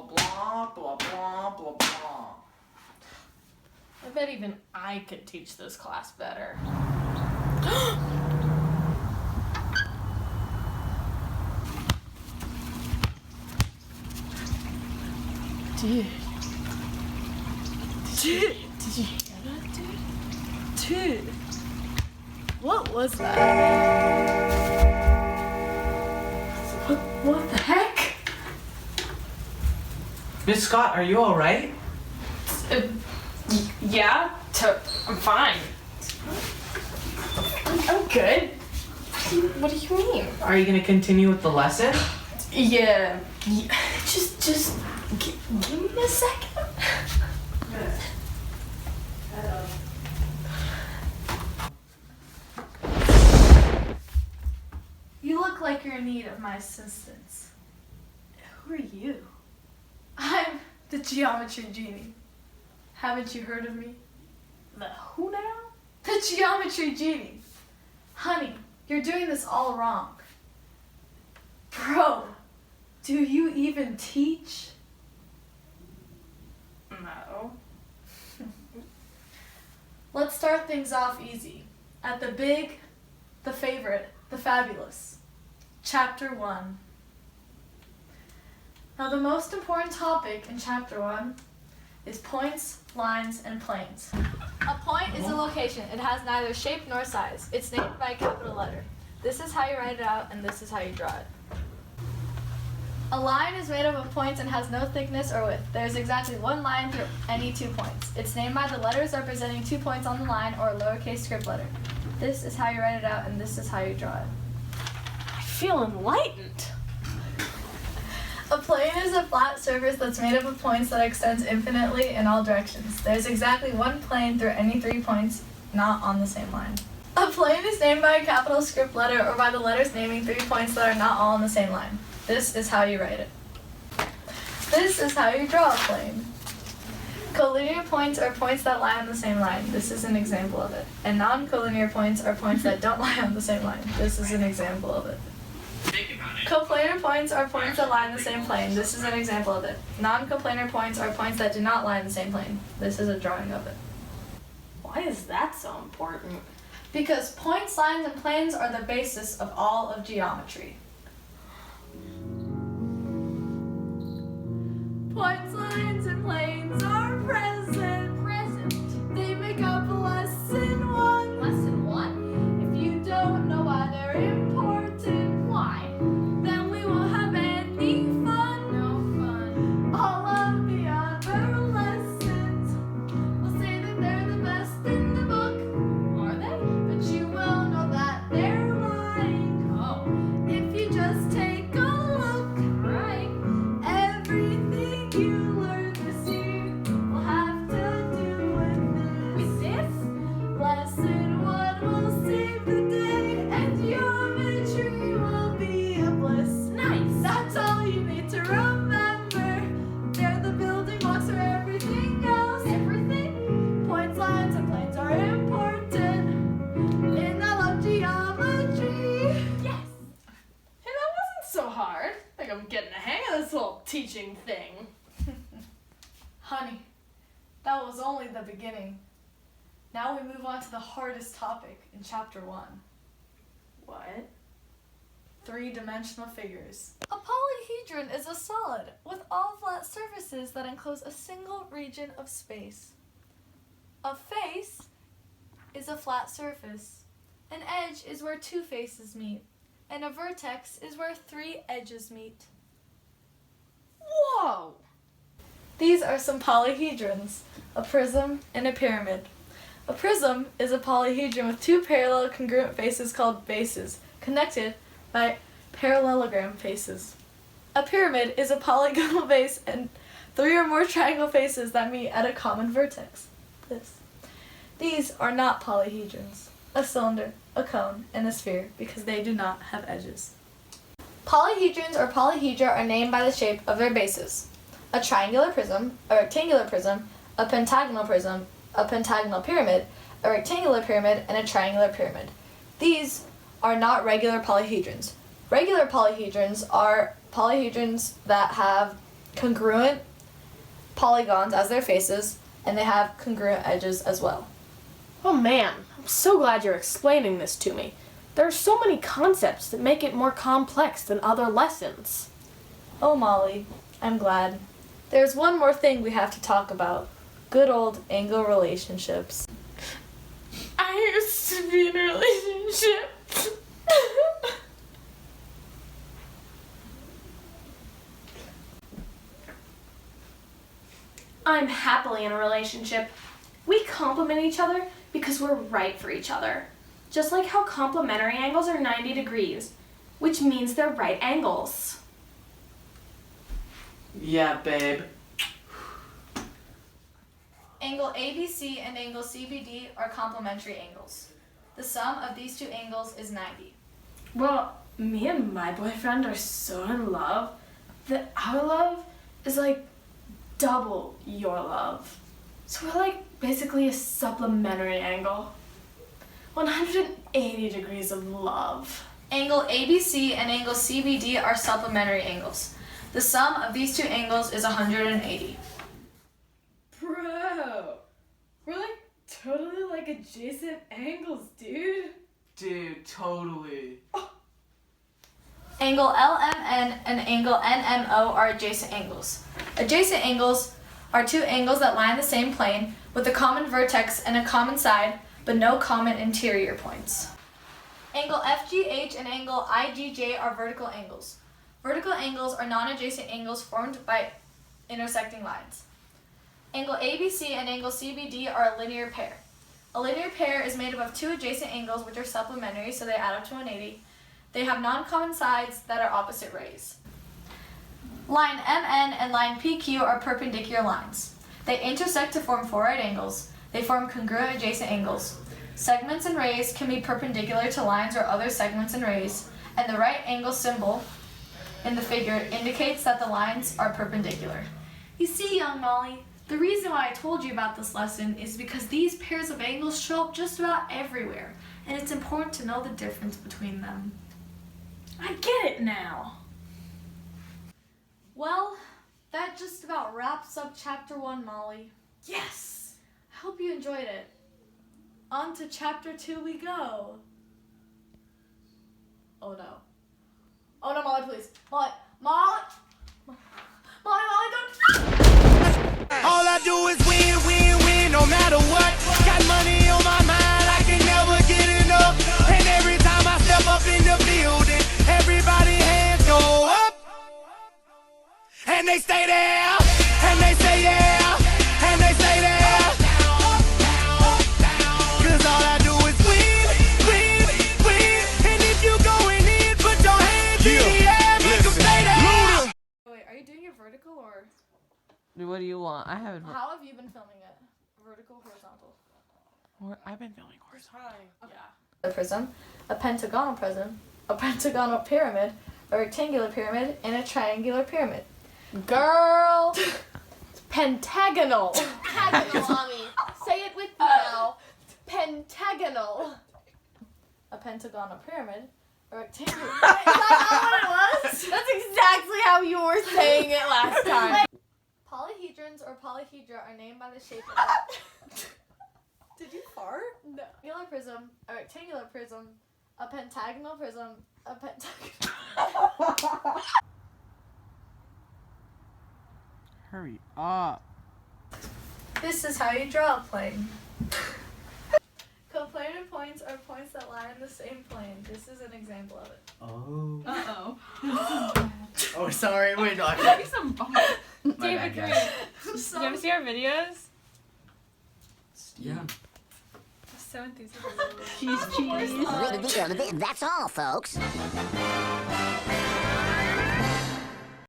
blah, blah, blah, blah, blah, blah. I bet even I could teach this class better. Dude. Did you hear that, dude? Dude. What was that? What the heck? Miss Scott, are you alright? Yeah, I'm fine. I'm good. What do you mean? Are you gonna continue with the lesson? Yeah. Just give me a second. You look like you're in need of my assistance. Who are you? I'm the geometry genie. Haven't you heard of me? The who now? The geometry genie. Honey, you're doing this all wrong. Bro, do you even teach? No. Let's start things off easy. At the big, the favorite, the fabulous. Chapter 1. Now the most important topic in Chapter 1 is points, lines, and planes. A point is a location. It has neither shape nor size. It's named by a capital letter. This is how you write it out, and this is how you draw it. A line is made up of points and has no thickness or width. There is exactly one line through any 2 points. It's named by the letters representing 2 points on the line or a lowercase script letter. This is how you write it out, and this is how you draw it. I feel enlightened. A plane is a flat surface that's made up of points that extends infinitely in all directions. There's exactly one plane through any 3 points not on the same line. A plane is named by a capital script letter or by the letters naming 3 points that are not all on the same line. This is how you write it. This is how you draw a plane. Collinear points are points that lie on the same line. This is an example of it. And non-collinear points are points that don't lie on the same line. This is an example of it. Coplanar points are points that lie in the same plane. This is an example of it. Non-coplanar points are points that do not lie in the same plane. This is a drawing of it. Why is that so important? Because points, lines, and planes are the basis of all of geometry. Points, lines, and planes are present. Present. They make up lesson 1. Lesson 1? If you don't know why they're important, Why? then we won't have any fun. No fun. All of the other lessons will say that they're the best in the book. Are they? But you will know that they're lying Oh. if you just take a look. Right. Everything you learn this year will have to do with this. Lesson 1 will save the day, and geometry will be a bliss. Nice. That's all you need to remember. They're the building blocks for everything else. Everything? Points, lines, and planes are important. And I love geometry. Yes. Hey, that wasn't so hard. I think I'm getting the hang of this whole teaching thing. Honey, that was only the beginning. Now we move on to the hardest topic in Chapter 1. What? 3-dimensional figures. A polyhedron is a solid with all flat surfaces that enclose a single region of space. A face is a flat surface. An edge is where 2 faces meet. And a vertex is where 3 edges meet. Whoa! These are some polyhedrons, a prism and a pyramid. A prism is a polyhedron with 2 parallel congruent faces called bases, connected by parallelogram faces. A pyramid is a polygonal base and 3 or more triangle faces that meet at a common vertex. These are not polyhedrons. A cylinder, a cone, and a sphere, because they do not have edges. Polyhedrons or polyhedra are named by the shape of their bases. A triangular prism, a rectangular prism, a pentagonal pyramid, a rectangular pyramid, and a triangular pyramid. These are not regular polyhedrons. Regular polyhedrons are polyhedrons that have congruent polygons as their faces, and they have congruent edges as well. Oh man, I'm so glad you're explaining this to me. There are so many concepts that make it more complex than other lessons. Oh, Molly, I'm glad. There's one more thing we have to talk about. Good old angle relationships. I used to be in a relationship. I'm happily in a relationship. We complement each other because we're right for each other. Just like how complementary angles are 90 degrees, which means they're right angles. Yeah, babe. Angle ABC and angle CBD are complementary angles. The sum of these two angles is 90. Well, me and my boyfriend are so in love that our love is like double your love. So we're like basically a supplementary angle. 180 degrees of love. Angle ABC and angle CBD are supplementary angles. The sum of these two angles is 180. Bro, we're like totally like adjacent angles, dude. Dude, totally. Angle LMN and angle NMO are adjacent angles. Adjacent angles are two angles that line the same plane with a common vertex and a common side, but no common interior points. Angle FGH and angle IGJ are vertical angles. Vertical angles are non-adjacent angles formed by intersecting lines. Angle ABC and angle CBD are a linear pair. A linear pair is made up of two adjacent angles which are supplementary, so they add up to 180. They have non-common sides that are opposite rays. Line MN and line PQ are perpendicular lines. They intersect to form four right angles. They form congruent adjacent angles. Segments and rays can be perpendicular to lines or other segments and rays, and the right angle symbol in the figure indicates that the lines are perpendicular. You see, young Molly, the reason why I told you about this lesson is because these pairs of angles show up just about everywhere, and it's important to know the difference between them. I get it now. Well, that just about wraps up Chapter 1, Molly. Yes! I hope you enjoyed it. On to Chapter 2 we go. Oh no. Oh no, Molly, please. Molly, don't. All I do is win, win, win, no matter what. Got money on my mind, I can never get enough. And every time I step up in the building, everybody hands go up. And they stay there, and they say yeah, and they stay there. Cause all I do is win, win, win. And if you going in, put your hands in the air, make them stay there. Wait, are you doing it vertical or? What do you want? I haven't. How have you been filming it? Vertical, horizontal? I've been filming horizontal. Yeah. A prism, a pentagonal prism, a pentagonal pyramid, a rectangular pyramid, and a triangular pyramid. Girl! Pentagonal. Pentagonal, mommy. Say it with me now. Pentagonal. A pentagonal pyramid, a rectangular. Is that not what it was? That's exactly how you were saying it last time. Polyhedrons or polyhedra are named by the shape of Did you fart? no. Regular prism, a rectangular prism, a pentagonal prism, a pentagonal. Hurry up. This is how you draw a plane. Coplanar points are points that lie in the same plane. This is an example of it. Oh. Uh-oh. Oh, sorry. Wait, no. Maybe some bump. David, Green. You ever see our videos? Yeah. So enthusiastic. Cheese. That's all, folks.